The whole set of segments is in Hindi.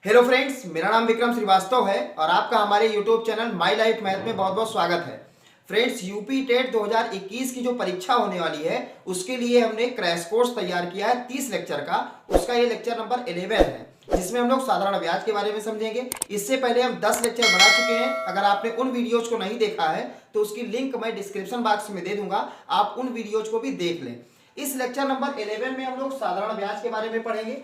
हेलो फ्रेंड्स, मेरा नाम विक्रम श्रीवास्तव है और आपका हमारे YouTube channel my life math में बहुत बहुत स्वागत है। फ्रेंड्स, यूपी टेट 2021 की जो परीक्षा होने वाली है उसके लिए हमने क्रैश कोर्स तैयार किया है 30 लेक्चर का। उसका ये लेक्चर नंबर 11 है जिसमें हम लोग साधारण ब्याज के बारे में समझेंगे। इससे पहले हम 10 लेक्चर बना चुके हैं। अगर आपने उन वीडियोज को नहीं देखा है तो उसकी लिंक मैं डिस्क्रिप्शन बॉक्स में दे दूंगा, आप उन वीडियोज को भी देख लें। इस लेक्चर नंबर 11 में हम लोग साधारण ब्याज के बारे में पढ़ेंगे।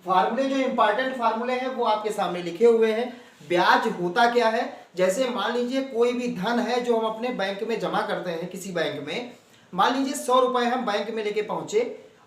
फार्मूले, जो इंपॉर्टेंट फार्मूले हैं वो आपके सामने लिखे हुए हैं। ब्याज होता क्या है, जैसे मान लीजिए कोई भी धन है जो हम अपने बैंक में जमा करते हैं किसी बैंक में। मान लीजिए 100 रुपए हम बैंक में लेके पहुंचे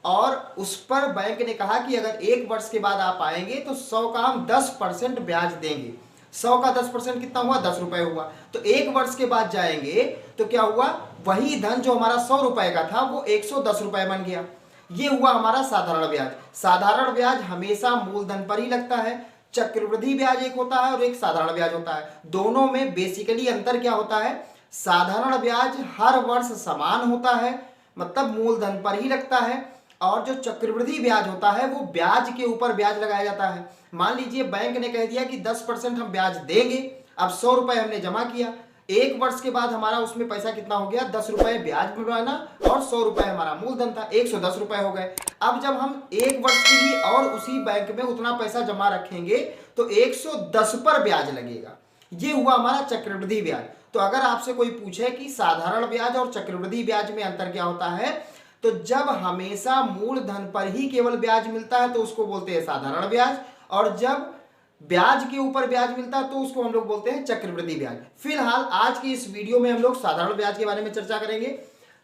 और उस पर बैंक ने कहा कि अगर 1 वर्ष के बाद आप आएंगे तो 100 का हम 10% ब्याज देंगे। 100 का 10% कितना हुआ? 10 रुपए हुआ। तो 1 वर्ष के बाद जाएंगे तो क्या हुआ? वही धन जो हमारा 100 रुपए का था वो 110 रुपए बन गया। ये हुआ हमारा साधारण ब्याज। साधारण ब्याज हमेशा मूलधन पर ही लगता है। चक्रवृद्धि ब्याज एक होता है और एक साधारण ब्याज होता है। दोनों में बेसिकली अंतर क्या होता है? साधारण ब्याज हर वर्ष समान होता है, मतलब मूलधन पर ही लगता है, और जो चक्रवृद्धि ब्याज होता है वो ब्याज के ऊपर ब्याज लगाया जाता है। मान लीजिए बैंक ने कह दिया कि 10% हम ब्याज देंगे। अब 100 रुपए हमने जमा किया, 1 वर्ष के बाद हमारा उसमें पैसा कितना हो गया? 10 रुपए ब्याज बना और 100 रुपए हमारा मूलधन था, 110 रुपए हो गए। अब जब हम 1 वर्ष के लिए और उसी बैंक में उतना पैसा जमा रखेंगे तो 110 पर ब्याज लगेगा। ये हुआ हमारा चक्रवृद्धि ब्याज। तो अगर आपसे कोई पूछे कि साधारण ब्याज और चक्रवृद्धि ब्याज में अंतर क्या होता है, तो जब हमेशा मूलधन पर ही केवल ब्याज मिलता है तो उसको बोलते हैं साधारण ब्याज, और जब ब्याज के ऊपर ब्याज मिलता है तो उसको हम लोग बोलते हैं चक्रवृद्धि ब्याज। फिलहाल आज की इस वीडियो में हम लोग साधारण ब्याज के बारे में चर्चा करेंगे।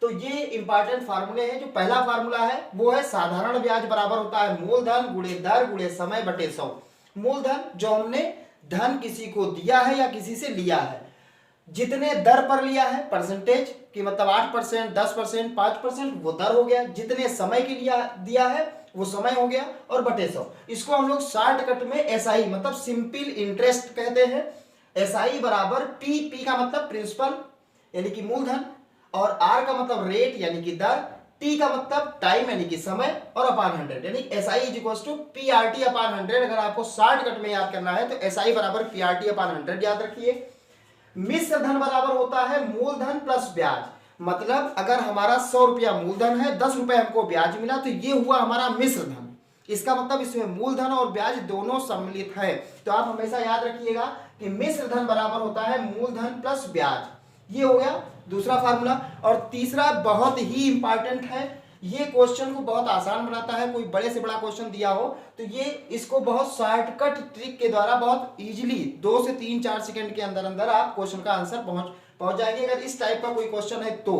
तो ये इंपॉर्टेंट फार्मूले हैं। जो पहला फार्मूला है वो है साधारण ब्याज बराबर होता है मूलधन गुणे दर गुणे समय बटे 100। मूलधन जो हमने धन किसी को दिया है या किसी से लिया है, जितने दर पर लिया है, परसेंटेज की मतलब 8%, 10%, 5%, वो दर हो गया। जितने समय के लिए दिया है वो समय हो गया, और बटे 100। इसको हम लोग शॉर्टकट में एसआई मतलब सिंपल इंटरेस्ट कहते हैं। एसआई बराबर पी, पी का मतलब प्रिंसिपल यानी कि मूलधन, और आर का मतलब रेट यानी कि दर, टी का मतलब टाइम यानी कि समय, और अपान 100 यानी SI is equal to P R T upon 100। अगर आपको शॉर्टकट में याद करना है तो एसआई बराबर पी आर टी अपान 100 याद रखिए। मिश्र धन बराबर होता है मूलधन प्लस ब्याज। मतलब अगर हमारा 100 रुपया मूलधन है, 10 रुपए हमको ब्याज मिला, तो ये हुआ हमारा मिश्र धन। इसका मतलब इसमें मूलधन और ब्याज दोनों सम्मिलित है। तो आप हमेशा याद रखिएगा कि मिश्र धन बराबर होता है मूलधन प्लस ब्याज। ये हो गया दूसरा फार्मूला। और तीसरा बहुत ही इंपॉर्टेंट है, ये क्वेश्चन को बहुत आसान बनाता है। कोई बड़े से बड़ा क्वेश्चन दिया हो तो ये इसको बहुत शॉर्टकट ट्रिक के द्वारा बहुत इजीली 2 से 3-4 सेकंड के अंदर अंदर आप क्वेश्चन का आंसर पहुंच जाएंगे। अगर इस टाइप का कोई क्वेश्चन है तो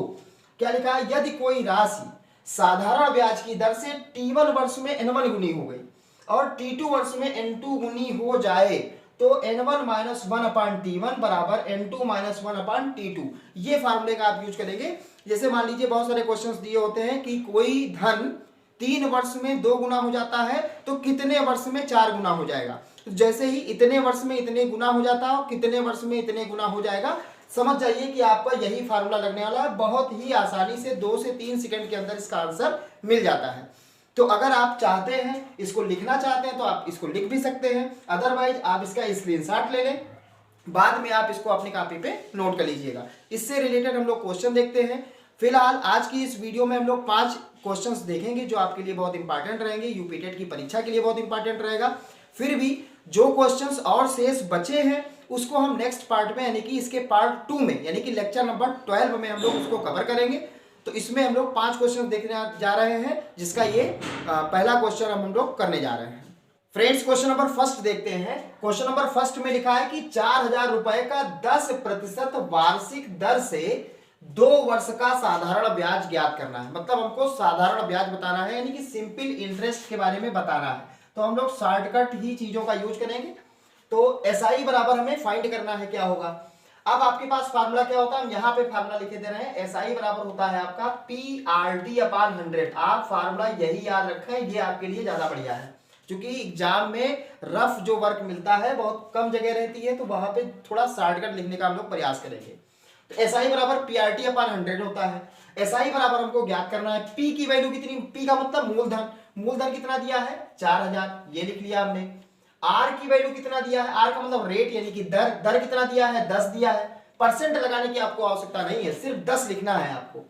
क्या लिखा है? यदि कोई राशि साधारण ब्याज की दर से T1 वर्ष में N1 गुनी हो गई और T2 वर्ष में N2 गुनी हो जाए तो N1 माइनस 1 अपान T1 बराबर N2 माइनस 1 अपान T2। ये फार्मूले का आप यूज करेंगे। जैसे मान लीजिए बहुत सारे क्वेश्चंस दिए होते हैं कि कोई धन 3 वर्ष में 2 गुना हो जाता है तो कितने वर्ष में 4 गुना हो जाएगा। तो जैसे ही इतने वर्ष में इतने गुना हो जाता है और कितने वर्ष में इतने गुना हो जाएगा, समझ जाइए कि आपका यही फार्मूला लगने वाला है। बहुत ही आसानी से 2 से 3 सेकंड के अंदर इसका आंसर मिल जाता है। तो अगर आप चाहते हैं, इसको लिखना चाहते हैं तो आप इसको लिख भी सकते हैं, अदरवाइज आप इसका स्क्रीनशॉट ले लें, बाद में आप इसको अपनी कॉपी पे नोट कर लीजिएगा। इससे रिलेटेड हम लोग क्वेश्चन देखते हैं। फिलहाल आज की इस वीडियो में हम लोग 5 क्वेश्चंस देखेंगे जो आपके लिए बहुत इंपॉर्टेंट रहेंगे, यूपी टेट की परीक्षा के लिए बहुत इंपॉर्टेंट रहेगा। फिर भी जो क्वेश्चंस और शेष बचे हैं उसको हम नेक्स्ट पार्ट में यानी कि इसके पार्ट 2 में यानी कि लेक्चर नंबर 12 में हम लोग उसको कवर करेंगे। तो इसमें हम लोग 5 क्वेश्चन देखने जा रहे हैं, जिसका ये पहला क्वेश्चन हम लोग करने जा रहे हैं। फ्रेंड्स, क्वेश्चन नंबर फर्स्ट देखते हैं। क्वेश्चन नंबर फर्स्ट में लिखा है कि 4000 रुपए का 10% वार्षिक दर से 2 वर्ष का साधारण ब्याज ज्ञात करना है। मतलब हमको साधारण ब्याज बताना है यानी कि सिंपल इंटरेस्ट के बारे में बताना है। तो हम लोग शॉर्टकट ही चीजों का यूज करेंगे। तो एसआई बराबर हमें फाइंड करना है क्या होगा। अब आपके पास फार्मूला क्या होता है, हम यहाँ पे फार्मूला लिखे दे रहे हैं। एसआई बराबर होता है आपका पी आर टी अपान 100। आप फार्मूला यही याद रखें, ये आपके लिए ज्यादा बढ़िया है, क्योंकि एग्जाम में रफ जो वर्क मिलता है बहुत कम जगह रहती है, तो वहां पे थोड़ा शॉर्टकट लिखने का हम लोग प्रयास करेंगे। तो एसआई बराबर पी आर टी अपान 100 होता है। एसआई बराबर हमको ज्ञात करना है पी की वैल्यू कितनी, पी का मतलब मूलधन। मूलधन कितना दिया है? 4000, ये लिख लिया हमने। आर की वैल्यू कितना दिया है, आर का मतलब रेट यानी कि दर, दर कितना दिया है 10 दिया है, परसेंट लगाने की आपको आवश्यकता नहीं है, सिर्फ 10 लिखना है आपको।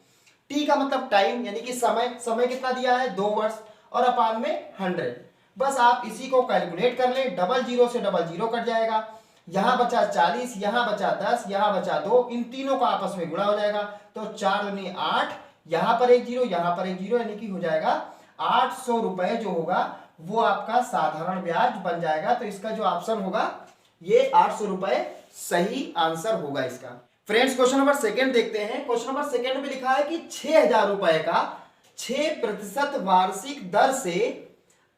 टी का मतलब टाइम यानी कि समय, समय कितना दिया है 2 वर्ष, और अपान में 100। बस आप इसी को कैलकुलेट कर लें, डबल जीरो से डबल जीरो कट जाएगा, यहां बचा 40, यहां बचा 10, यहां बचा 2, इन तीनों का आपस में गुणा हो जाएगा, तो 4 दूनी 8, यहां पर एक जीरो, यहां पर एक जीरो, यानी कि हो जाएगा 800 रुपए जो होगा वो आपका साधारण ब्याज बन जाएगा। तो इसका जो ऑप्शन होगा ये 800 रुपए सही आंसर होगा इसका। फ्रेंड्स क्वेश्चन नंबर सेकंड देखते हैं। क्वेश्चन नंबर सेकंड में लिखा है कि 6000 रुपए का 6% वार्षिक दर से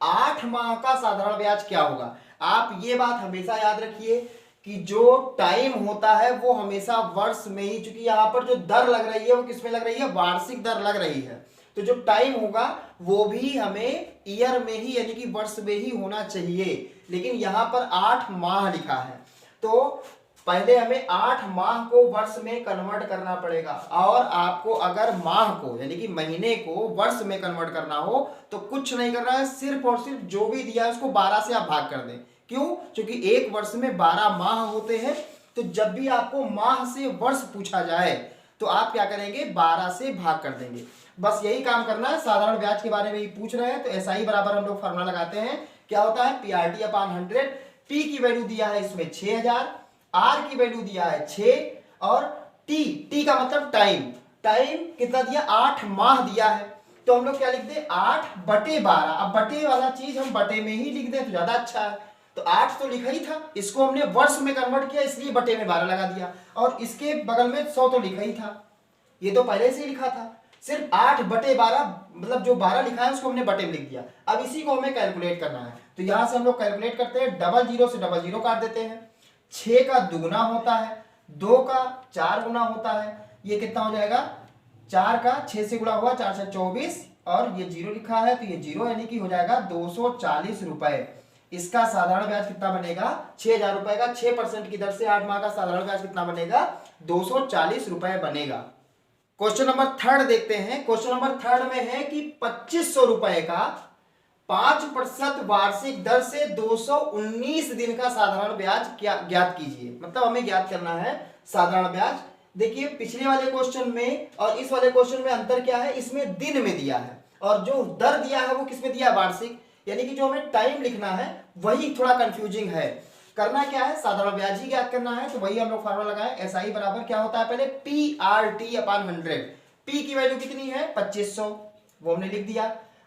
8 माह का साधारण ब्याज क्या होगा। आप ये बात हमेशा याद रखिए कि जो टाइम होता है वो हमेशा वर्ष में ही, चूंकि यहां पर जो दर लग रही है वो किसमें लग रही है, वार्षिक दर लग रही है, तो जो टाइम होगा वो भी हमें ईयर में ही यानी कि वर्ष में ही होना चाहिए, लेकिन यहां पर 8 माह लिखा है, तो पहले हमें 8 माह को वर्ष में कन्वर्ट करना पड़ेगा। और आपको अगर माह को यानी कि महीने को वर्ष में कन्वर्ट करना हो तो कुछ नहीं करना है, सिर्फ और सिर्फ जो भी दिया है उसको 12 से आप भाग कर दें। क्यों? क्योंकि एक वर्ष में 12 माह होते हैं, तो जब भी आपको माह से वर्ष पूछा जाए तो आप क्या करेंगे, 12 से भाग कर देंगे। बस यही काम करना है। साधारण ब्याज के बारे में ही पूछ रहे हैं तो ऐसा ही बराबर हम लोग फॉर्मूला लगाते हैं। क्या होता है, पीआरटी अपान 100, पी की वैल्यू दिया है इसमें 6000, आर की वैल्यू दिया है 6, और टी, टी का मतलब टाइम, टाइम कितना दिया 8 माह दिया है, तो हम लोग क्या लिख दे 8/12। अब बटे वाला चीज हम बटे में ही लिख दे तो ज्यादा अच्छा है। तो 8 तो लिखा ही था, इसको हमने वर्ष में कन्वर्ट किया इसलिए बटे में 12 लगा दिया, और इसके बगल में 100 तो लिखा ही था, ये तो पहले से ही लिखा था, सिर्फ 8/12 मतलब जो 12 लिखा है उसको हमने बटे में लिख दिया। अब इसी को हमें कैलकुलेट करना है, तो यहां से हम लोग कैलकुलेट करते हैं, डबल जीरो से डबल जीरो काट देते हैं, 6 का दुगुना होता है, 2 का 4 गुना होता है, ये कितना हो जाएगा 4 का 6 से गुणा हुआ 4 से 24, और ये जीरो लिखा है तो ये जीरो यानी कि हो जाएगा 240 रुपए। इसका साधारण ब्याज कितना बनेगा 6000 रुपए का 6% की दर से 8 माह का साधारण ब्याज कितना बनेगा 240 रुपए बनेगा। क्वेश्चन नंबर थर्ड देखते हैं। क्वेश्चन नंबर थर्ड में है कि 2500 रुपए का 5% वार्षिक दर से 219 दिन का साधारण ब्याज क्या ज्ञात कीजिए। मतलब हमें ज्ञात करना है साधारण ब्याज। देखिए पिछले वाले क्वेश्चन में और इस वाले क्वेश्चन में अंतर क्या है, इसमें दिन में दिया है और जो दर दिया है वो किसमें दिया है, वार्षिक, यानी कि जो हमें टाइम लिखना है वही थोड़ा कंफ्यूजिंग है। करना क्या है, साधारण ब्याज ही ज्ञात करना है, तो वही हम लोग फार्मूला लगाएं, ऐसा ही बराबर क्या होता है पहले PRT अपान 100। P की वैल्यू कितनी है 2500, वो हमने लिख दिया।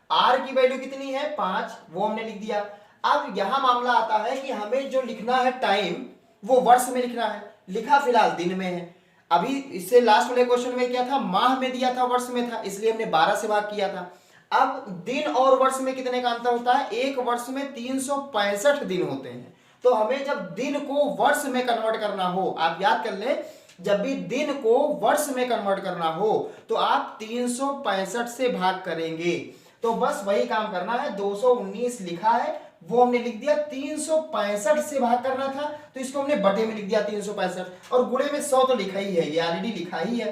R की वैल्यू कितनी है 5, वो हमने लिख दिया। अब यहां मामला आता है कि हमें जो लिखना है टाइम वो वर्ष में लिखना है, लिखा फिलहाल दिन में है। अभी इससे लास्ट वाले क्वेश्चन में क्या था, माह में दिया था, वर्ष में था, इसलिए हमने 12 से भाग किया था। अब दिन और वर्ष में कितने का अंतर होता है, एक वर्ष में 365 दिन होते हैं, तो हमें जब दिन को वर्ष में कन्वर्ट करना हो, आप याद कर लें, जब भी दिन को वर्ष में कन्वर्ट करना हो तो आप 365 से भाग करेंगे। तो बस वही काम करना है, 219 लिखा है वो हमने लिख दिया, 365 से भाग करना था तो इसको हमने बटे में लिख दिया 365, और गुणे में 100 तो लिखा ही है, ये ऑलरेडी लिखा ही है।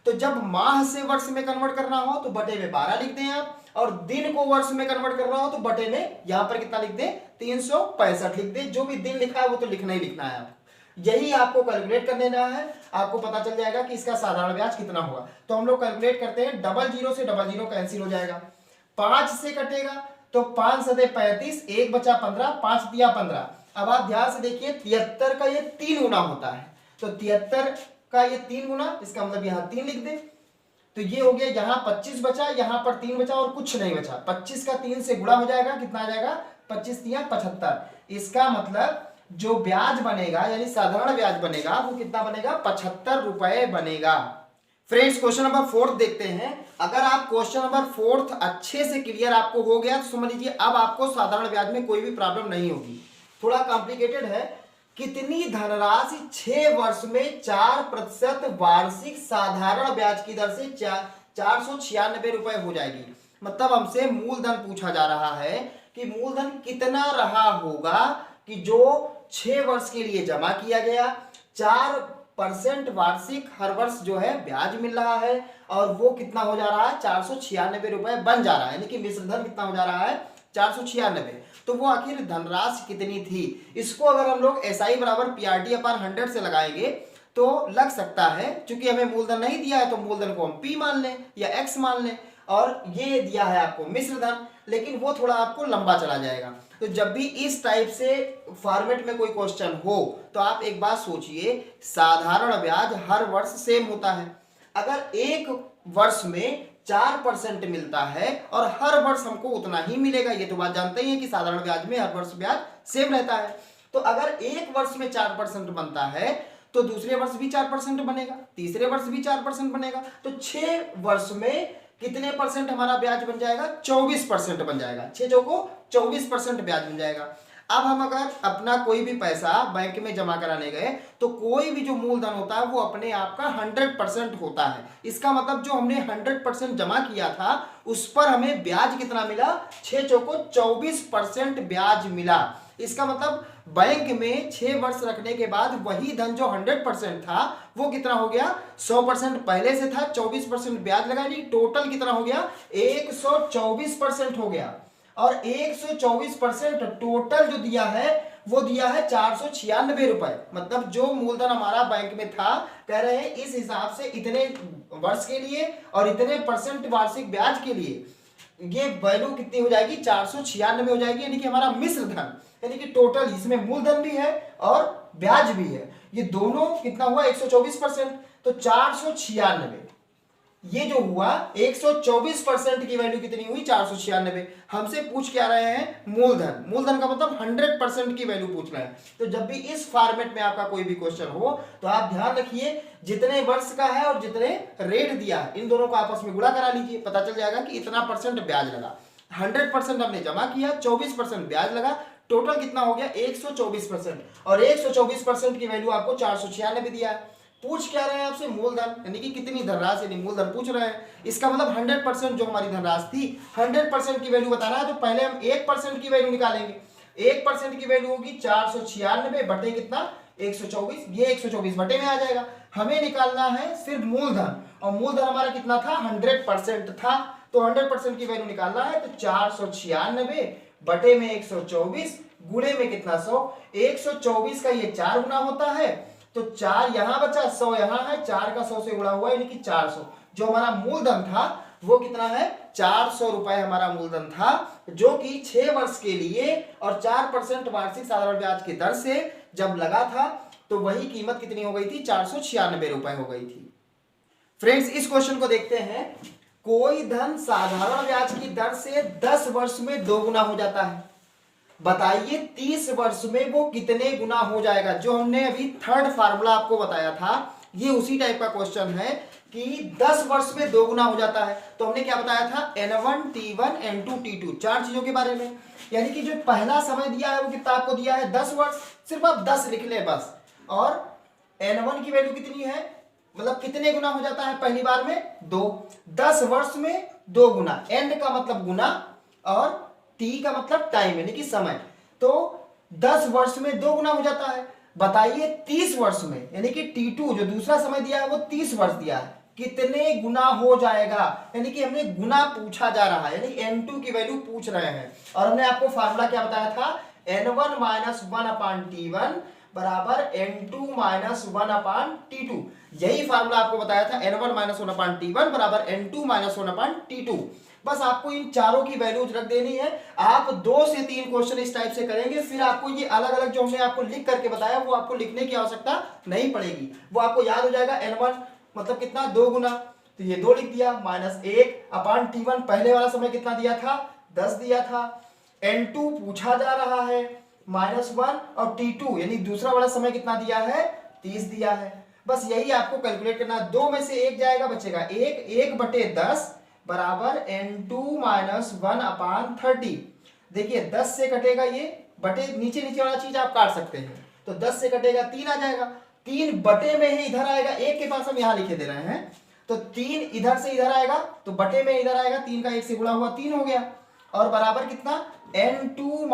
तो जब माह से वर्ष में कन्वर्ट करना हो तो बटे में 12 लिख दें आप, और दिन को वर्ष में कन्वर्ट करना हो तो बटे में यहां पर कितना लिख दें 365 लिख दें। जो भी दिन लिखा है वो तो लिखना ही लिखना है, आपको यही आपको कैलकुलेट कर लेना है, आपको पता चल जाएगा कि इसका साधारण ब्याज कितना होगा। तो हम लोग कैलकुलेट करते हैं, डबल जीरो से डबल जीरो कैंसिल हो जाएगा, 5 से कटेगा तो 5 सदे 35, 1 बचा 15, 5 दिया 15। अब आप ध्यान से देखिए 73 का ये 3 गुना होता है, तो 73 का ये 3 गुना, इसका मतलब यहां 3 लिख दे, तो ये हो गया, यहां 25 बचा, यहां पर 3 बचा और कुछ नहीं बचा। 25 का 3 से गुणा हो जाएगा, कितना आ जाएगा 25 तिया 75। इसका मतलब जो ब्याज बनेगा यानी साधारण ब्याज बनेगा वो कितना बनेगा 75 रुपए बनेगा। फ्रेंड्स क्वेश्चन नंबर 4 देखते हैं। अगर आप क्वेश्चन नंबर 4 अच्छे से क्लियर आपको हो गया तो समझ लीजिए अब आपको साधारण ब्याज में कोई भी प्रॉब्लम नहीं होगी। थोड़ा कॉम्प्लिकेटेड है। कितनी धनराशि 6 वर्ष में 4% वार्षिक साधारण ब्याज की दर से 496 रुपए हो जाएगी। मतलब हमसे मूलधन पूछा जा रहा है कि मूलधन कितना रहा होगा कि जो 6 वर्ष के लिए जमा किया गया, 4% वार्षिक हर वर्ष जो है ब्याज मिल रहा है, और वो कितना हो जा रहा है 496 रुपए बन जा रहा है, यानी कि मिश्रधन कितना हो जा रहा है 496, तो वो आखिर धनराशि कितनी थी। इसको अगर हम लोग SI बराबर PRT अपान 100 से लगाएंगे तो लग सकता है, क्योंकि हमें मूलधन नहीं दिया है तो मूलधन को हम P मान लें या X मान लें, और ये दिया है आपको मिश्र धन, लेकिन वो थोड़ा आपको लंबा चला जाएगा। तो जब भी इस टाइप से फॉर्मेट में कोई क्वेश्चन हो तो आप एक बात सोचिए, साधारण ब्याज हर वर्ष सेम होता है। अगर एक वर्ष में 4% मिलता है और हर वर्ष हमको उतना ही मिलेगा, ये तो बात जानते ही है कि साधारण ब्याज में हर वर्ष ब्याज सेम रहता है। तो अगर एक वर्ष में 4% बनता है तो दूसरे वर्ष भी 4% बनेगा, तीसरे वर्ष भी 4% बनेगा, तो 6 वर्ष में कितने परसेंट हमारा ब्याज बन जाएगा, 24% बन जाएगा। 6 चौको 24% ब्याज बन जाएगा। अब हम अगर अपना कोई भी पैसा बैंक में जमा कराने गए तो कोई भी जो मूलधन होता है वो अपने आप का 100% होता है। इसका मतलब जो हमने 100% जमा किया था उस पर हमें ब्याज कितना मिला, 6 चौको 24% ब्याज मिला। इसका मतलब बैंक में 6 वर्ष रखने के बाद वही धन जो 100% था वो कितना हो गया, 100% पहले से था, 24% ब्याज लगा दी, टोटल कितना हो गया, 124% हो गया। और 124% टोटल जो दिया है वो दिया है 496 रुपए। मतलब जो मूलधन हमारा बैंक में था, कह रहे हैं इस हिसाब से इतने वर्ष के लिए और इतने परसेंट वार्षिक ब्याज के लिए ये वैल्यू कितनी हो जाएगी, 496 हो जाएगी। यानी कि हमारा मिश्र धन, यानी कि टोटल इसमें मूलधन भी है और ब्याज भी है, ये दोनों कितना हुआ, 124%। तो 496 ये जो हुआ 124% की वैल्यू कितनी हुई, 496। हमसे पूछ क्या रहे हैं, मूलधन। मूलधन का मतलब 100% की वैल्यू पूछ रहे हैं। तो जब भी इस फॉर्मेट में आपका कोई भी क्वेश्चन हो तो आप ध्यान रखिए, जितने वर्ष का है और जितने रेट दिया है इन दोनों को आपस में गुणा करा लीजिए, पता चल जाएगा कि इतना परसेंट ब्याज लगा। 100% हमने जमा किया, 24% ब्याज लगा, टोटल कितना हो गया, 124%। और 124% की वैल्यू आपको 496 दिया है। पूछ क्या रहे हैं आपसे, मूलधन, यानी कि कितनी धनराशि, यानी मूलधन पूछ रहे हैं। इसका मतलब 100% जो हमारी धनराशि थी 100% की वैल्यू बताना है, तो पहले हम 1% की वैल्यू निकालेंगे। 1% की वैल्यू होगी 496 बटे कितना, 124। ये 124 बटे में आ जाएगा। हमें निकालना है सिर्फ मूलधन, और मूलधन हमारा कितना था, 100% था। तो 100% की वैल्यू निकालना है तो 496 बटे में 124 गुणे में कितना, 100। 124 का ये 4 गुना होता है, तो 4 यहां बचा, 100 यहां है, 4 का 100 से गुणा हुआ यानी कि 400। जो हमारा मूलधन था वो कितना है, 400 रुपए हमारा मूलधन था, जो कि 6 वर्ष के लिए और 4% वार्षिक साधारण ब्याज की दर से जब लगा था तो वही कीमत कितनी हो गई थी, 496 रुपए हो गई थी। फ्रेंड्स इस क्वेश्चन को देखते हैं। कोई धन साधारण ब्याज की दर से 10 वर्ष में 2 गुना हो जाता है, बताइए 30 वर्ष में वो कितने गुना हो जाएगा। जो हमने अभी थर्ड फार्मूला आपको बताया था ये उसी टाइप का क्वेश्चन है कि 10 वर्ष में 2 गुना हो जाता है। तो हमने क्या बताया था, N1 T1 N2 T2, 4 चीजों के बारे में। यानी कि जो पहला समय दिया है वो कितना आपको दिया है, 10 वर्ष, सिर्फ आप 10 लिख ले बस। और N1 की वैल्यू कितनी है, मतलब कितने गुना हो जाता है पहली बार में, 2। 10 वर्ष में 2 गुना, एंड का मतलब गुना और टी का मतलब टाइम यानी कि समय। तो 10 वर्ष में 2 गुना हो जाता है। बताइए 30 वर्ष में, यानी कि T2 जो दूसरा समय दिया है वो 30 वर्ष दिया है, कितने गुना हो जाएगा। यानी कि हमने गुना पूछा जा रहा है, यानी N2 की वैल्यू पूछ रहे हैं। और हमने आपको फार्मूला क्या बताया था, N1 - 1 T1 बराबर N2 - 1 T2। यही फार्मूला आपको बताया था, N1 - 1 T1 बराबर N2 - 1 T2। बस आपको इन चारों की वैल्यूज रख देनी है। आप 2 से 3 क्वेश्चन इस टाइप से करेंगे, फिर आपको ये अलग अलग जो हमने आपको लिख करके बताया वो आपको लिखने की आवश्यकता नहीं पड़ेगी, वो आपको याद हो जाएगा। N1 मतलब कितना, 2 गुना, तो ये 2 लिख दिया, -1 T1 पहले वाला समय कितना दिया था, 10 दिया था। N2 पूछा जा रहा है -1, और T2 यानी दूसरा वाला समय कितना दिया है, 30 दिया है। बस यही आपको कैलकुलेट करना है। 2 में से 1 जाएगा, बचेगा 1 बटे 10 बराबर N2 - 1/30। देखिए 10 से कटेगा ये, बटे नीचे नीचे वाला चीज आप काट सकते हैं, तो 10 से कटेगा 3 आ जाएगा, 3 बटे में ही इधर आएगा, 1 के पास हम यहां लिखे दे रहे हैं, तो 3 इधर से इधर आएगा तो बटे में इधर आएगा, 3 का 1 से गुणा हुआ 3 हो गया, और बराबर कितना, N2 -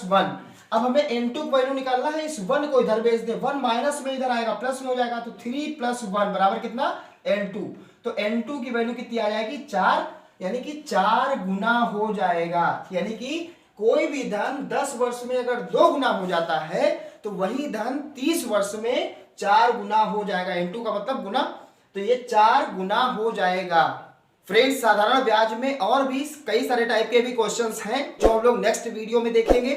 1। अब हमें N2 की वैल्यू निकालना है, इस 1 को इधर भेज दे, 1 माइनस में इधर आएगा, प्लस में हो जाएगा, तो 3 + 1 बराबर कितना, N2। तो N2 की वैल्यू कितनी आ जाएगी, 4, यानी कि 4 गुना हो जाएगा। यानी कि कोई भी धन 10 वर्ष में अगर 2 गुना हो जाता है तो वही धन 30 वर्ष में 4 गुना हो जाएगा। इनटू का मतलब गुना, तो ये 4 गुना हो जाएगा। फ्रेंड्स, साधारण ब्याज में और भी कई सारे टाइप के भी क्वेश्चंस हैं जो हम लोग नेक्स्ट वीडियो में देखेंगे।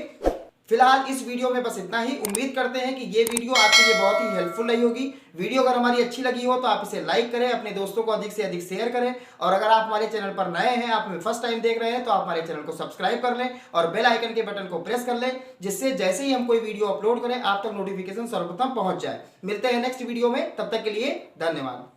फिलहाल इस वीडियो में बस इतना ही। उम्मीद करते हैं कि ये वीडियो आपके लिए बहुत ही हेल्पफुल रही होगी। वीडियो अगर हमारी अच्छी लगी हो तो आप इसे लाइक करें, अपने दोस्तों को अधिक से अधिक शेयर करें, और अगर आप हमारे चैनल पर नए हैं, आप हमें फर्स्ट टाइम देख रहे हैं, तो आप हमारे चैनल को सब्सक्राइब कर लें और बेल आइकन के बटन को प्रेस कर लें, जिससे जैसे ही हम कोई वीडियो अपलोड करें आप तक नोटिफिकेशन सर्वप्रथम पहुंच जाए। मिलते हैं नेक्स्ट वीडियो में, तब तक के लिए धन्यवाद।